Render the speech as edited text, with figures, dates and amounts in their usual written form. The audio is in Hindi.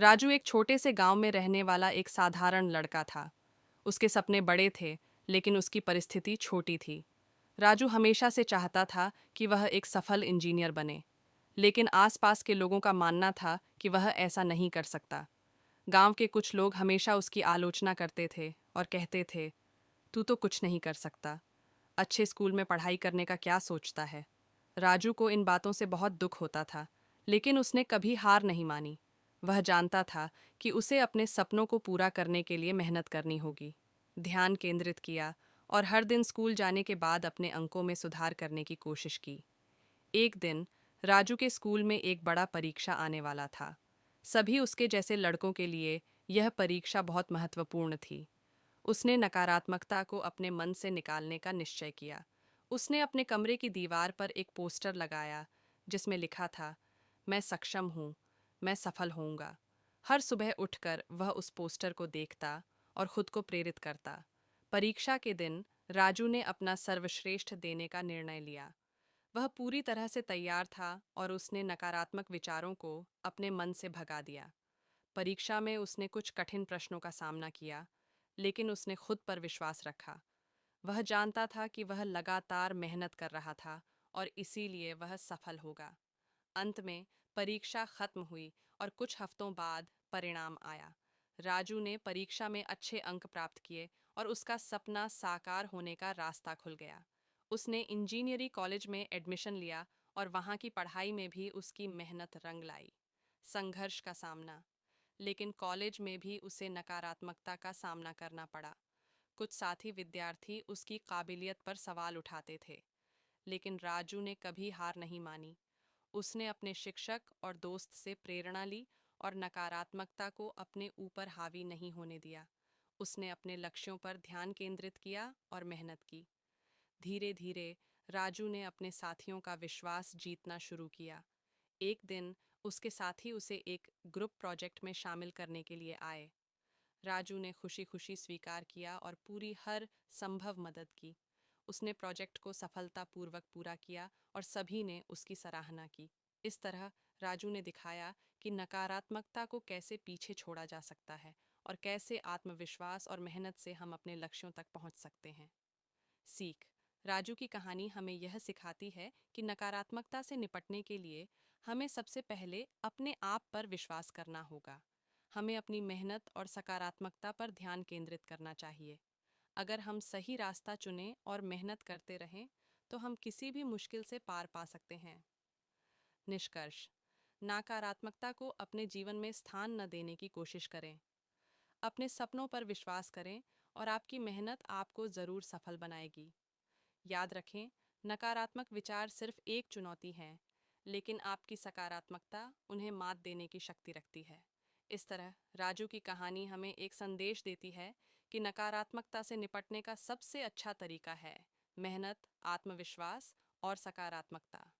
राजू एक छोटे से गांव में रहने वाला एक साधारण लड़का था। उसके सपने बड़े थे, लेकिन उसकी परिस्थिति छोटी थी। राजू हमेशा से चाहता था कि वह एक सफल इंजीनियर बने, लेकिन आसपास के लोगों का मानना था कि वह ऐसा नहीं कर सकता। गांव के कुछ लोग हमेशा उसकी आलोचना करते थे और कहते थे, तू तो कुछ नहीं कर सकता, अच्छे स्कूल में पढ़ाई करने का क्या सोचता है। राजू को इन बातों से बहुत दुख होता था, लेकिन उसने कभी हार नहीं मानी। वह जानता था कि उसे अपने सपनों को पूरा करने के लिए मेहनत करनी होगी। ध्यान केंद्रित किया और हर दिन स्कूल जाने के बाद अपने अंकों में सुधार करने की कोशिश की। एक दिन राजू के स्कूल में एक बड़ा परीक्षा आने वाला था। सभी उसके जैसे लड़कों के लिए यह परीक्षा बहुत महत्वपूर्ण थी। उसने नकारात्मकता को अपने मन से निकालने का निश्चय किया। उसने अपने कमरे की दीवार पर एक पोस्टर लगाया जिसमें लिखा था, मैं सक्षम हूँ, मैं सफल होऊंगा। हर सुबह उठकर वह उस पोस्टर को देखता और खुद को प्रेरित करता। परीक्षा के दिन राजू ने अपना सर्वश्रेष्ठ देने का निर्णय लिया। वह पूरी तरह से तैयार था और उसने नकारात्मक विचारों को अपने मन से भगा दिया। परीक्षा में उसने कुछ कठिन प्रश्नों का सामना किया, लेकिन उसने खुद पर विश्वास रखा। वह जानता था कि वह लगातार मेहनत कर रहा था और इसीलिए वह सफल होगा। अंत में परीक्षा खत्म हुई और कुछ हफ्तों बाद परिणाम आया। राजू ने परीक्षा में अच्छे अंक प्राप्त किए और उसका सपना साकार होने का रास्ता खुल गया। उसने इंजीनियरिंग कॉलेज में एडमिशन लिया और वहाँ की पढ़ाई में भी उसकी मेहनत रंग लाई। संघर्ष का सामना, लेकिन कॉलेज में भी उसे नकारात्मकता का सामना करना पड़ा। कुछ साथी विद्यार्थी उसकी काबिलियत पर सवाल उठाते थे, लेकिन राजू ने कभी हार नहीं मानी। उसने अपने शिक्षक और दोस्त से प्रेरणा ली और नकारात्मकता को अपने ऊपर हावी नहीं होने दिया। उसने अपने लक्ष्यों पर ध्यान केंद्रित किया और मेहनत की। धीरे धीरे राजू ने अपने साथियों का विश्वास जीतना शुरू किया। एक दिन उसके साथी उसे एक ग्रुप प्रोजेक्ट में शामिल करने के लिए आए। राजू ने खुशी खुशी स्वीकार किया और पूरी हर संभव मदद की। उसने प्रोजेक्ट को सफलतापूर्वक पूरा किया और सभी ने उसकी सराहना की। इस तरह राजू ने दिखाया कि नकारात्मकता को कैसे पीछे छोड़ा जा सकता है और कैसे आत्मविश्वास और मेहनत से हम अपने लक्ष्यों तक पहुंच सकते हैं। सीख, राजू की कहानी हमें यह सिखाती है कि नकारात्मकता से निपटने के लिए हमें सबसे पहले अपने आप पर विश्वास करना होगा। हमें अपनी मेहनत और सकारात्मकता पर ध्यान केंद्रित करना चाहिए। अगर हम सही रास्ता चुनें और मेहनत करते रहें, तो हम किसी भी मुश्किल से पार पा सकते हैं। निष्कर्ष, नकारात्मकता को अपने जीवन में स्थान न देने की कोशिश करें। अपने सपनों पर विश्वास करें और आपकी मेहनत आपको ज़रूर सफल बनाएगी। याद रखें, नकारात्मक विचार सिर्फ एक चुनौती है, लेकिन आपकी सकारात्मकता उन्हें मात देने की शक्ति रखती है। इस तरह राजू की कहानी हमें एक संदेश देती है कि नकारात्मकता से निपटने का सबसे अच्छा तरीका है मेहनत, आत्मविश्वास और सकारात्मकता।